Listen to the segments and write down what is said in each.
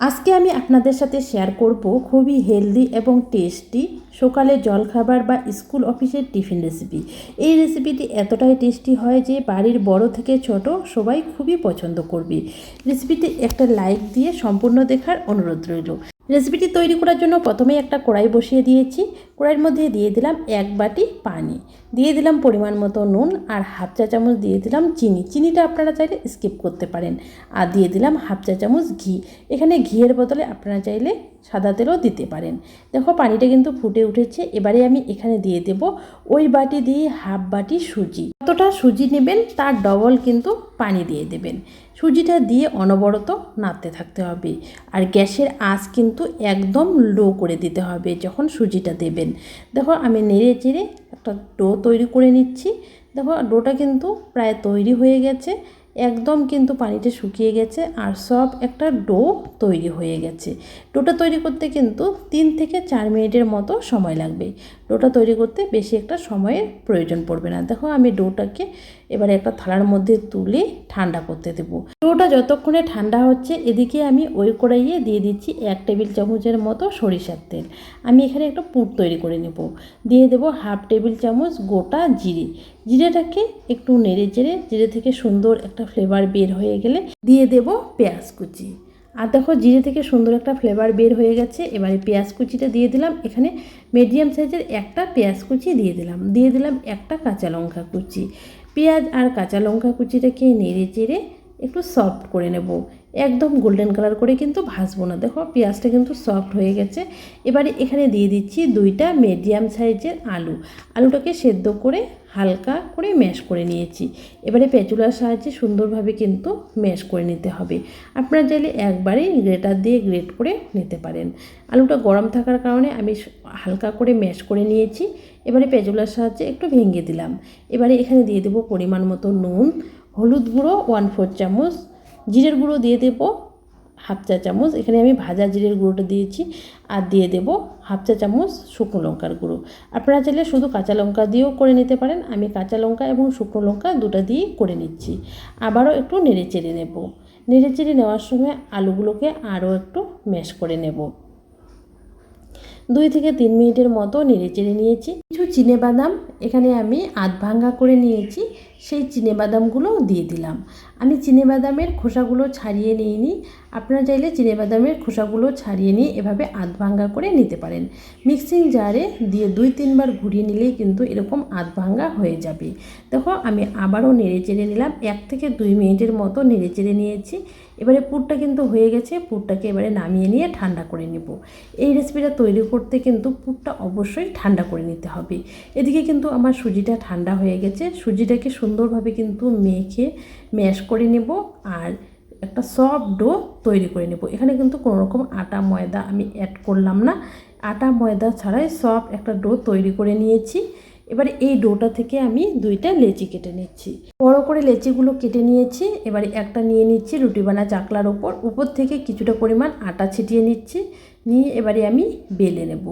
আজকে আমি আপনাদের সাথে শেয়ার করব খুবই হেলদি এবং টেস্টি সকালে জলখাবার বা স্কুল অফিসের টিফিন রেসিপি। এই রেসিপিটি এতটাই টেস্টি হয় যে বাড়ির বড় থেকে ছোট সবাই খুবই পছন্দ করবে। রেসিপিটি একটা লাইক দিয়ে সম্পূর্ণ দেখার অনুরোধ রইল। রেসিপিটি তৈরি করার জন্য প্রথমেই একটা কড়াই বসিয়ে দিয়েছি। কড়াইয়ের মধ্যে দিয়ে দিলাম 1 বাটি পানি, দিয়ে দিলাম পরিমাণ মতো নুন, আর হাফ চা চামচ দিয়ে দিলাম চিনি। চিনিটা আপনারা চাইলে স্কিপ করতে পারেন। আর দিয়ে দিলাম হাফ চা চামচ ঘি। এখানে ঘিয়ের বদলে আপনারা চাইলে সাদা তেলও দিতে পারেন। দেখো পানিটা কিন্তু ফুটে উঠেছে। এবারে আমি এখানে দিয়ে দেব ওই বাটি দিয়ে হাফ বাটি সুজি। যতটা সুজি নেবেন তার ডবল কিন্তু পানি দিয়ে দেবেন। সুজিটা দিয়ে অনবরত নাড়তে থাকতে হবে, আর গ্যাসের আঁচ কিন্তু একদম লো করে দিতে হবে যখন সুজিটা দেবেন। দেখো আমি নেড়ে চেড়ে একটা ডো তৈরি করে নিচ্ছি। দেখো ডোটা কিন্তু প্রায় তৈরি হয়ে গেছে, একদম কিন্তু পানিটা শুকিয়ে গেছে, আর সব একটা ডো তৈরি হয়ে গেছে। ডোটা তৈরি করতে কিন্তু 3 থেকে 4 মিনিটের মতো সময় লাগবে। ডোটা তৈরি করতে বেশি একটা সময়ের প্রয়োজন পড়বে না। দেখো আমি ডোটাকে এবারে একটা থালার মধ্যে তুলে ঠান্ডা করতে দেবো। ডোটা যতক্ষণে ঠান্ডা হচ্ছে এদিকে আমি ওই কড়াইয়ে দিয়ে দিচ্ছি 1 টেবিল চামচের মতো সরিষার তেল। আমি এখানে একটা পুর তৈরি করে নেব। দিয়ে দেবো হাফ টেবিল চামচ গোটা জিরে। জিরেটাকে একটু নেড়ে চেড়ে জিরে থেকে সুন্দর একটা ফ্লেভার বের হয়ে গেলে দিয়ে দেব পেঁয়াজ কুচি। আর দেখো জিরে থেকে সুন্দর একটা ফ্লেভার বের হয়ে গেছে। এবারে পেঁয়াজ কুচিটা দিয়ে দিলাম। এখানে মিডিয়াম সাইজের একটা পেঁয়াজ কুচি দিয়ে দিলাম একটা কাঁচা লঙ্কা কুচি। পেঁয়াজ আর কাঁচা লঙ্কা কুচিটাকে নেড়ে চেড়ে একটু সফট করে নেব। একদম গোল্ডেন কালার করে কিন্তু ভাজবো না। দেখো পেঁয়াজটা কিন্তু সফট হয়ে গেছে। এবারে এখানে দিয়ে দিচ্ছি 2টা মিডিয়াম সাইজের আলু। আলুটাকে সেদ্ধ করে হালকা করে ম্যাশ করে নিয়েছি। এবারে প্যাচুলার সাহায্যে সুন্দরভাবে কিন্তু ম্যাশ করে নিতে হবে। আপনারা চাইলে একবারেই গ্রেটার দিয়ে গ্রেট করে নিতে পারেন। আলুটা গরম থাকার কারণে আমি হালকা করে ম্যাশ করে নিয়েছি। এবারে প্যাচুলার সাহায্যে একটু ভেঙে দিলাম। এবারে এখানে দিয়ে দেবো পরিমাণ মতো নুন, হলুদ গুঁড়ো 1/4 চামচ, জিরের গুঁড়ো দিয়ে দেবো হাফ চা চামচ। এখানে আমি ভাজা জিরের গুঁড়োটা দিয়েছি। আর দিয়ে দেবো হাফ চা চামচ শুকনো লঙ্কার গুঁড়ো। আপনারা চাইলে শুধু কাঁচা লঙ্কা দিয়েও করে নিতে পারেন। আমি কাঁচা লঙ্কা এবং শুকনো লঙ্কা দুটো দিয়েই করে নিচ্ছি। আবারও একটু নেড়ে চেড়ে নেব। নেড়ে চেড়ে নেওয়ার সময় আলুগুলোকে আরও একটু ম্যাশ করে নেব। 2 থেকে 3 মিনিটের মতো নেড়ে চেড়ে নিয়েছি। কিছু চিনেবাদাম এখানে আমি আধ ভাঙ্গা করে নিয়েছি, সেই চিনেবাদামগুলো দিয়ে দিলাম। আমি চিনেবাদামের খোসাগুলো ছাড়িয়ে নিইনি। আপনারা চাইলে চিনেবাদামের খোসাগুলো ছাড়িয়ে নিয়ে এভাবে আধ ভাঙ্গা করে নিতে পারেন। মিক্সিং জারে দিয়ে 2-3 বার ঘুরিয়ে নিলেই কিন্তু এরকম আধ ভাঙ্গা হয়ে যাবে। দেখো আমি আবারও নেড়ে চেড়ে নিলাম। 1 থেকে 2 মিনিটের মতো নেড়ে চেড়ে নিয়েছি। এবারে পুরটা কিন্তু হয়ে গেছে। পুরটাকে এবারে নামিয়ে নিয়ে ঠান্ডা করে নেব। এই রেসিপিটা তৈরি করতে কিন্তু পুরটা অবশ্যই ঠান্ডা করে নিতে হবে। এদিকে কিন্তু আমার সুজিটা ঠান্ডা হয়ে গেছে। সুজিটাকে সুন্দরভাবে কিন্তু মেখে ম্যাশ করে নেব, আর একটা সফট ডো তৈরি করে নেব। এখানে কিন্তু কোনো রকম আটা ময়দা আমি অ্যাড করলাম না। আটা ময়দা ছাড়াই সফট একটা ডো তৈরি করে নিয়েছি। এবারে এই ডোটা থেকে আমি 2টা লেচি কেটে নিচ্ছি। বড় করে লেচিগুলো কেটে নিয়েছি। এবারে একটা নিয়ে নিচ্ছি রুটি বানা চাকলার উপর থেকে কিছুটা পরিমাণ আটা ছিটিয়ে নিচ্ছি। নিয়ে এবারে আমি বেলে নেব।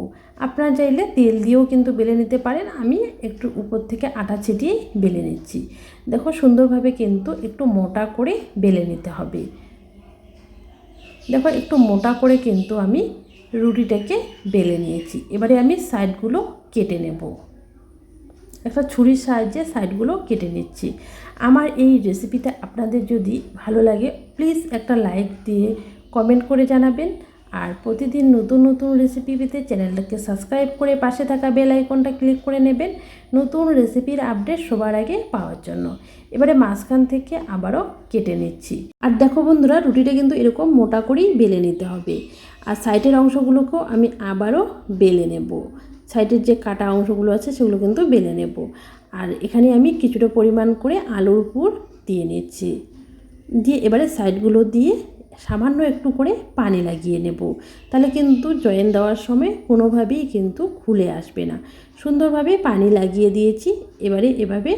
আপনারা চাইলে তেল দিয়েও কিন্তু বেলে নিতে পারেন। আমি একটু উপর থেকে আটা ছিটিয়ে বেলে নিচ্ছি। দেখো সুন্দরভাবে কিন্তু একটু মোটা করে বেলে নিতে হবে। দেখো একটু মোটা করে কিন্তু আমি রুটিটাকে বেলে নিয়েছি। এবারে আমি সাইডগুলো কেটে নেব। একটা ছুরির সাহায্যে সাইডগুলো কেটে নিচ্ছি। আমার এই রেসিপিটা আপনাদের যদি ভালো লাগে প্লিজ একটা লাইক দিয়ে কমেন্ট করে জানাবেন। আর প্রতিদিন নতুন নতুন রেসিপি পেতে চ্যানেলটাকে সাবস্ক্রাইব করে পাশে থাকা বেল আইকনটা ক্লিক করে নেবেন নতুন রেসিপির আপডেট সবার আগে পাওয়ার জন্য। এবারে মাঝখান থেকে আবারও কেটে নিচ্ছি। আর দেখো বন্ধুরা, রুটিটা কিন্তু এরকম মোটা করেই বেলে নিতে হবে। আর সাইডের অংশগুলোকেও আমি আবারও বেলে নেব। সাইডের যে কাটা অংশগুলো আছে সেগুলো কিন্তু বেলে নেব। আর এখানে আমি কিছুটা পরিমাণ করে আলুর পুর দিয়ে নিচ্ছি। দিয়ে এবারে সাইডগুলো দিয়ে সামান্য একটু করে পানি লাগিয়ে নেব। তাহলে কিন্তু জয়েন দেওয়ার সময় কোনোভাবেই কিন্তু খুলে আসবে না। সুন্দরভাবে পানি লাগিয়ে দিয়েছি। এবারে এভাবে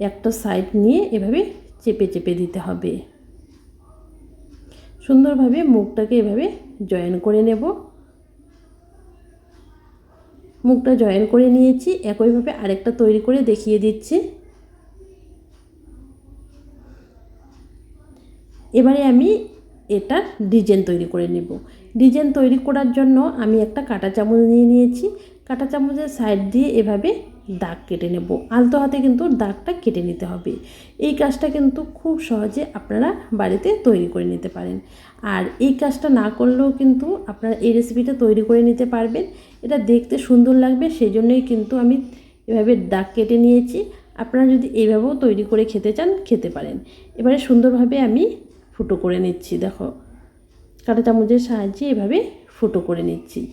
একটা সাইড নিয়ে এভাবে চেপে চেপে দিতে হবে। সুন্দরভাবে মুখটাকে এভাবে জয়েন করে নেব। মুখটা জয়েন করে নিয়েছি। একইভাবে আরেকটা তৈরি করে দেখিয়ে দিচ্ছি। এবারে আমি এটা ডিজাইন তৈরি করে নেব। ডিজাইন তৈরি করার জন্য আমি একটা কাঁটা চামচ নিয়ে নিয়েছি। কাঁটা চামচের সাইড দিয়ে এভাবে দাগ কেটে নেব। আলতো হাতে কিন্তু দাগটা কেটে নিতে হবে। এই কাজটা কিন্তু খুব সহজে আপনারা বাড়িতে তৈরি করে নিতে পারেন। আর এই কাজটা না করলেও কিন্তু আপনারা এই রেসিপিটা তৈরি করে নিতে পারবেন। এটা দেখতে সুন্দর লাগবে, সেই জন্যই কিন্তু আমি এভাবে দাগ কেটে নিয়েছি। আপনারা যদি এইভাবেও তৈরি করে খেতে চান খেতে পারেন। এবারে সুন্দরভাবে আমি ফুটো করে নিচ্ছি। দেখো, কাঁটা চামচের সাহায্যে এভাবে ফুটো করে নিচ্ছি।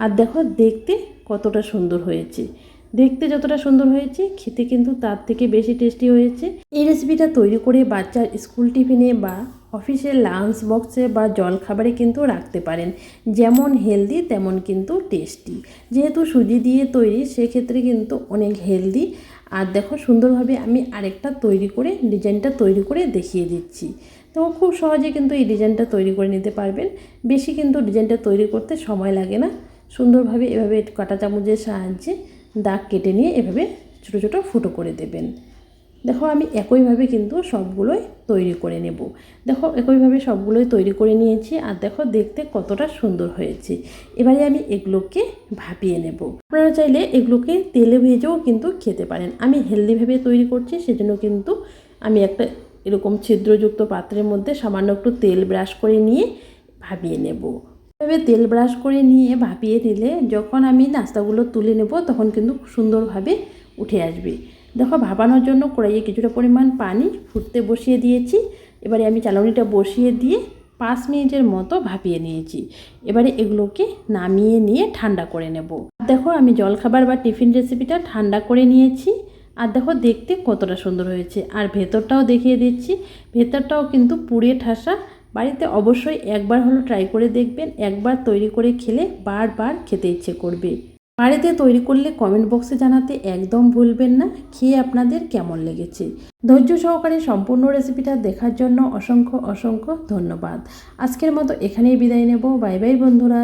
আর দেখো দেখতে কতটা সুন্দর হয়েছে। দেখতে যতটা সুন্দর হয়েছে খেতে কিন্তু তার থেকে বেশি টেস্টি হয়েছে। এই রেসিপিটা তৈরি করে বাচ্চার স্কুল টিফিনে বা অফিসের লাঞ্চ বক্সে বা জলখাবারে কিন্তু রাখতে পারেন। যেমন হেলদি তেমন কিন্তু টেস্টি। যেহেতু সুজি দিয়ে তৈরি সেক্ষেত্রে কিন্তু অনেক হেলদি। আর দেখো সুন্দরভাবে আমি আরেকটা তৈরি করে ডিজাইনটা তৈরি করে দেখিয়ে দিচ্ছি। তো খুব সহজে কিন্তু এই ডিজাইনটা তৈরি করে নিতে পারবেন। বেশি কিন্তু ডিজাইনটা তৈরি করতে সময় লাগে না। সুন্দরভাবে এভাবে কাঁটা চামচের সাহায্যে দাগ কেটে নিয়ে এভাবে ছোটো ছোটো ফুটো করে দেবেন। দেখো আমি একইভাবে কিন্তু সবগুলোই তৈরি করে নেব। দেখো একইভাবে সবগুলোই তৈরি করে নিয়েছি। আর দেখো দেখতে কতটা সুন্দর হয়েছে। এবারে আমি এগুলোকে ভাপিয়ে নেব। আপনারা চাইলে এগুলোকে তেলে ভেজেও কিন্তু খেতে পারেন। আমি হেলদিভাবে তৈরি করছি, সেজন্য কিন্তু আমি একটা এরকম ছিদ্রযুক্ত পাত্রের মধ্যে সামান্য একটু তেল ব্রাশ করে নিয়ে ভাপিয়ে নেব। এভাবে তেল ব্রাশ করে নিয়ে ভাপিয়ে নিলে যখন আমি নাস্তাগুলো তুলে নেব তখন কিন্তু সুন্দরভাবে উঠে আসবে। দেখো ভাপানোর জন্য কড়াইয়ে কিছুটা পরিমাণ পানি ফুটতে বসিয়ে দিয়েছি। এবারে আমি চালনিটা বসিয়ে দিয়ে 5 মিনিটের মতো ভাপিয়ে নিয়েছি। এবারে এগুলোকে নামিয়ে নিয়ে ঠান্ডা করে নেব। দেখো আমি জলখাবার বা টিফিন রেসিপিটা ঠান্ডা করে নিয়েছি। আর দেখো দেখতে কতটা সুন্দর হয়েছে। আর ভেতরটাও দেখিয়ে দিচ্ছি। ভেতরটাও কিন্তু পুড়ে ঠাসা। বাড়িতে অবশ্যই একবার হলো ট্রাই করে দেখবেন। একবার তৈরি করে খেলে বারবার খেতে ইচ্ছে করবে। বাড়িতে তৈরি করলে কমেন্ট বক্সে জানাতে একদম ভুলবেন না খেয়ে আপনাদের কেমন লেগেছে। ধৈর্য সহকারে সম্পূর্ণ রেসিপিটা দেখার জন্য অসংখ্য অসংখ্য ধন্যবাদ। আজকের মতো এখানেই বিদায় নেব। বাই বাই বন্ধুরা।